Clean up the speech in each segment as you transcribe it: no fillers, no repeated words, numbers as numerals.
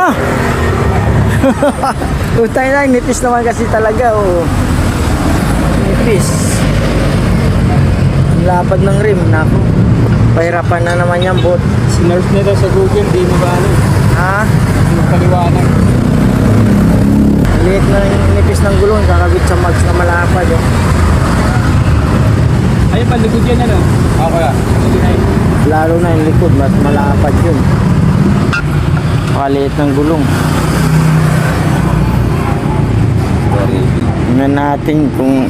Ah! Utay na, nipis naman kasi talaga, oh. Nipis. Ang lapad ng rim, naku. Pahirapan na naman yan, bot. Sinerf nila sa Google, di mo ba ano? Ha? Magpaliwanag. Liit na yung nipis ng gulong, kakabit sa mags na malapad, oh. Ayun, paligod yan ano? Ako ya. Lalo na yung likod, mas malapad yun. Pakaliit ng gulong. Tingnan natin kung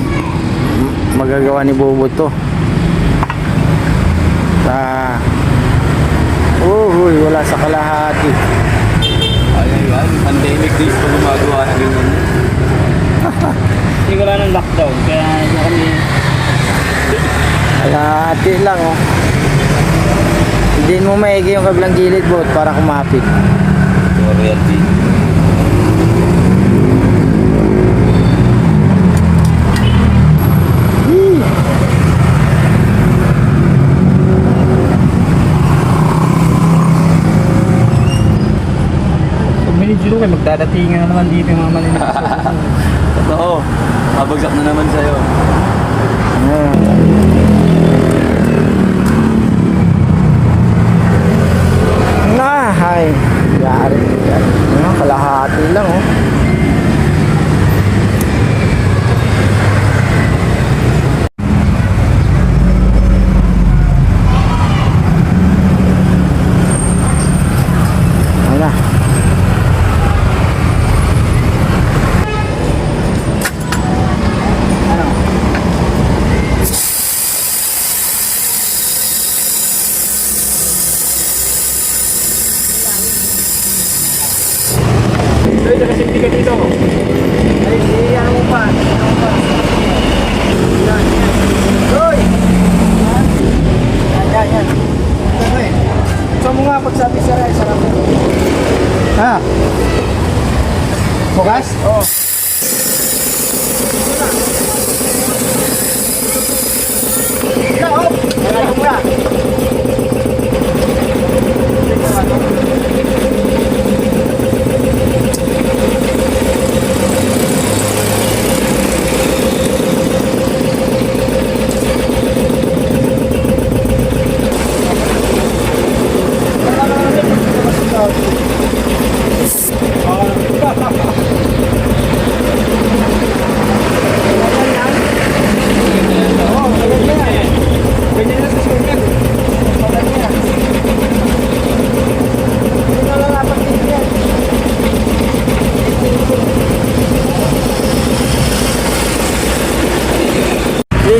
magagawa ni Bobo to. Wala sa kalahati. Ay, pandemic days pa gumagawa na ganyan. Hindi ko lang ng lockdown, kaya hindi kami... Kalahati lang, oh. Hindi mo maigi yung kabilang gilid, bot, para kumapit. Royalty. Medyo kayo magdadatingan na naman dito yung mga malinaw. Totoo, mabagsak na naman sa'yo. Ay, yari. Kalahati lang, oh. Wala. Ay, nakasimpi ka dito. Ay, ano mo pa? Yan. Hoy! Yan. Saan mo nga pagsabi sa rin? Sarap na. Ha? Bukas? Oo. Hop! Nalagong mo na.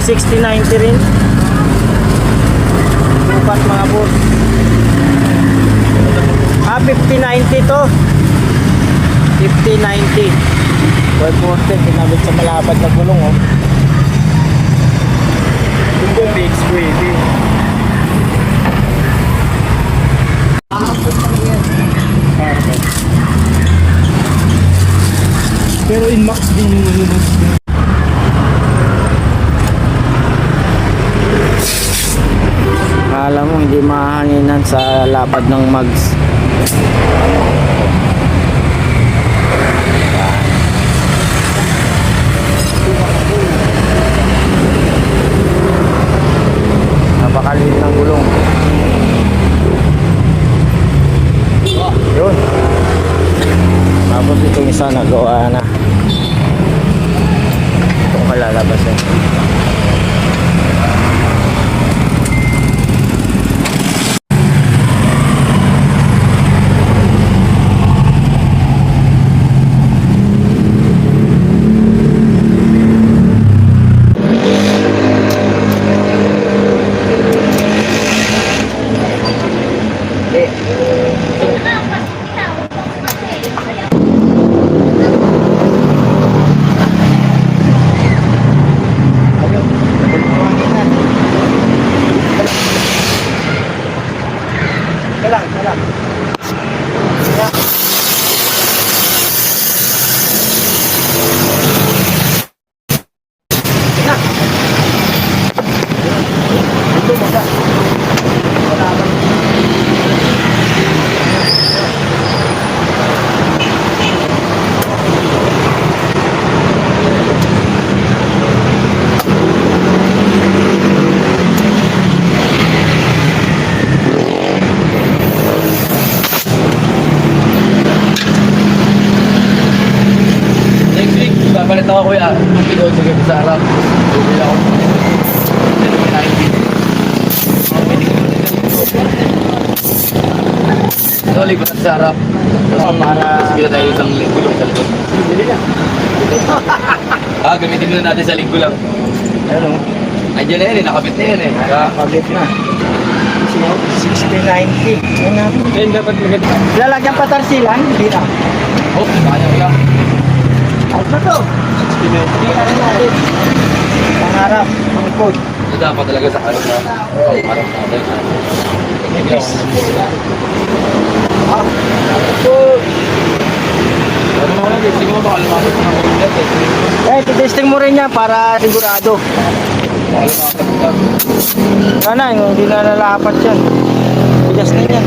$60.90 rin. Bukas mga boss. 50.90 to. 50.90. 12.40 pinabit sa malapad na gulong, oh. Yung big squeeze. Pero in max din yung lumos. Alam mo, hindi mahanginan sa lapad ng mags. Napakaliit ng gulong. Yun. Tapos itong isa nagawa na. Itong kalalabas eh. likod at sa harap. Para bigla tayo isang linggo lang sa likod. Gamitin muna natin sa linggo lang. Ano? Andiyan na yan eh, nakabit na yan eh. Paglit na. 60-90. Ano? Ayun, dapat maganda. Lalagyan pa tarsilan? Hindi na. Oh, kaya ko lang. Ano ba to? 60-90. Natin. Pangarap. Pangkod. Ito dapat talaga sa harap na. Harap natin. Nipis. Ano mo lang, sige mo baka lumasok ko ng kulit eh. Testing mo rin yan para sigurado. Baka lumasok ko lang. Sana, hindi na nalapat yan. Bigas na yan.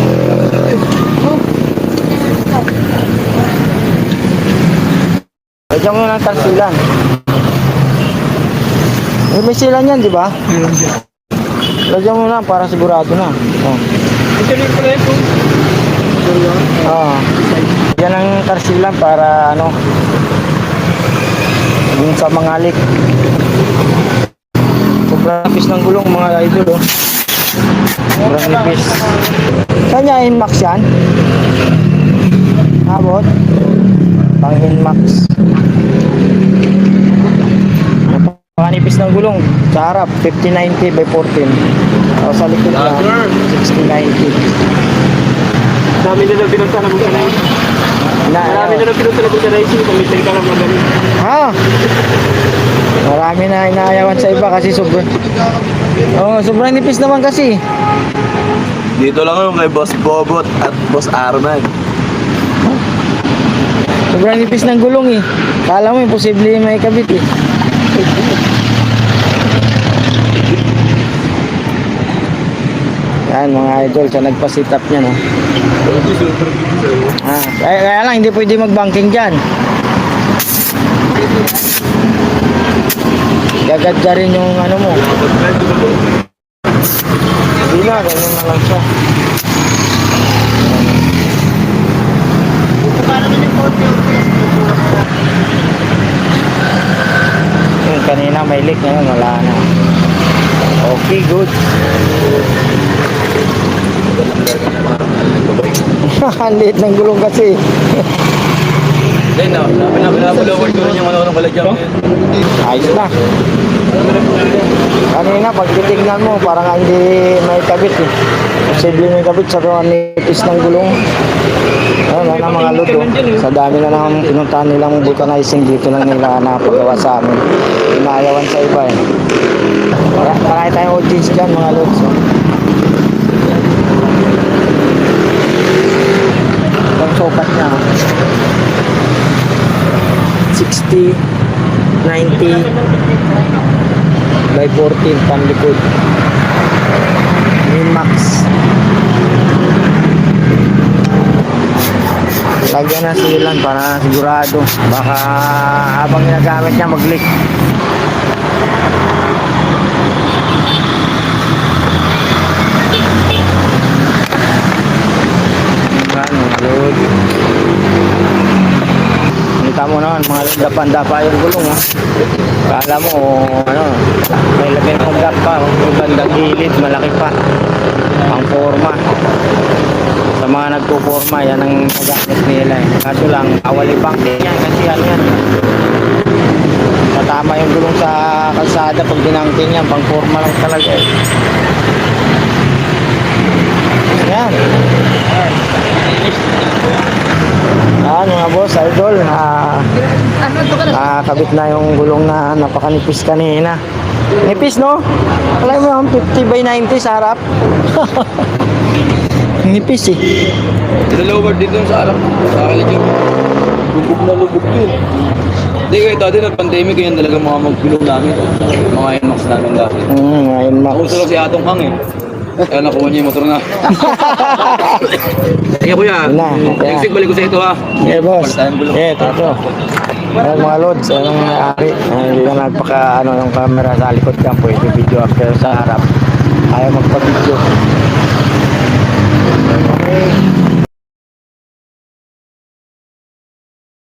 Lagyan mo ng tarsilan. May silan yan, di ba? Lagyan mo na para sigurado na. Oh. Ito rin pala ito. Oo. Yan ang tarsilan para ano yung sa mga alik. Sobrang nipis ng gulong mga idol, oh. Sobrang nipis. Saan niya Inmax yan? Abot? Pang Inmax. Nipis ng gulong sa harap 50-90 by 14. O sa likod lang 60-90. Dami na lang pinunta na mga kanay. Marami na lang pinunta na mga kanay. Kumitin ka lang mga kanay. Ha? Marami na inaayawan sa iba kasi sobrang sobrang nipis naman kasi. Dito lang yung kay Boss Bobot at Boss Arman. Sobrang nipis ng gulong eh. Kala mo imposible may kabit eh. Yan mga idol, sa nagpa-sit up niya, no? Kaya lang, hindi pwede mag-banking dyan. Gagad ka rin yung ano mo. Hindi na, ganyan na lang siya. Yung kanina may leak, ngayon wala na. Okay, good. Ang liit ng gulong kasi. Then, pinapalower ko rin yung ano ng kalagyan. Ayos na. Kanina, pag titignan mo, parang hindi may kabit eh. Posible may kabit sa nipis ng gulong. Ayun, na mga luto. Sa dami na ng pinuntahan nilang vulcanizing dito lang nila napagawa sa amin. Inayawan sa iba eh. Marami tayong audience dyan mga lods. Ang sokat niya 60 90 by 14 panlikod Min-max. Lagyan na silan para sigurado baka habang ginagamit niya mag-leak. Kita mo naman mga dapan-dapa yung gulong ha. Kala mo ano, may lagay ng dapa, yung bandang gilid malaki pa. Pang forma. Sa mga nagpo-forma yan ang nagamit nila eh. Kaso lang awalibang din yan kasi ano yan. Matama yung gulong sa kalsada pag dinangking yan, pang forma lang talaga eh. Yan. Mga boss, idol, kabit na yung gulong na napakanipis kanina. Nipis, no? Alam mo yung 50 by 90 sa harap. Nipis eh. Lower dito sa harap. Sa kalagyan. Lubog na lubog yun. Hindi kayo dati nag-pandemic, yan talaga mga mag-gulong namin. Mga Inmax namin dati. Ngayon, Max. Ako lang si Atong Hang eh. Kaya nakuha niya yung motor na. Kaya kuya, next week balik ko sa ito ha. Yeah, boss. Palitan gulong. Yeah, ito. Ayan mga lods, anong nangyari? Hindi na nagpaka, yung camera sa likod ka, pwede video after sa harap. Ayaw magpa-video.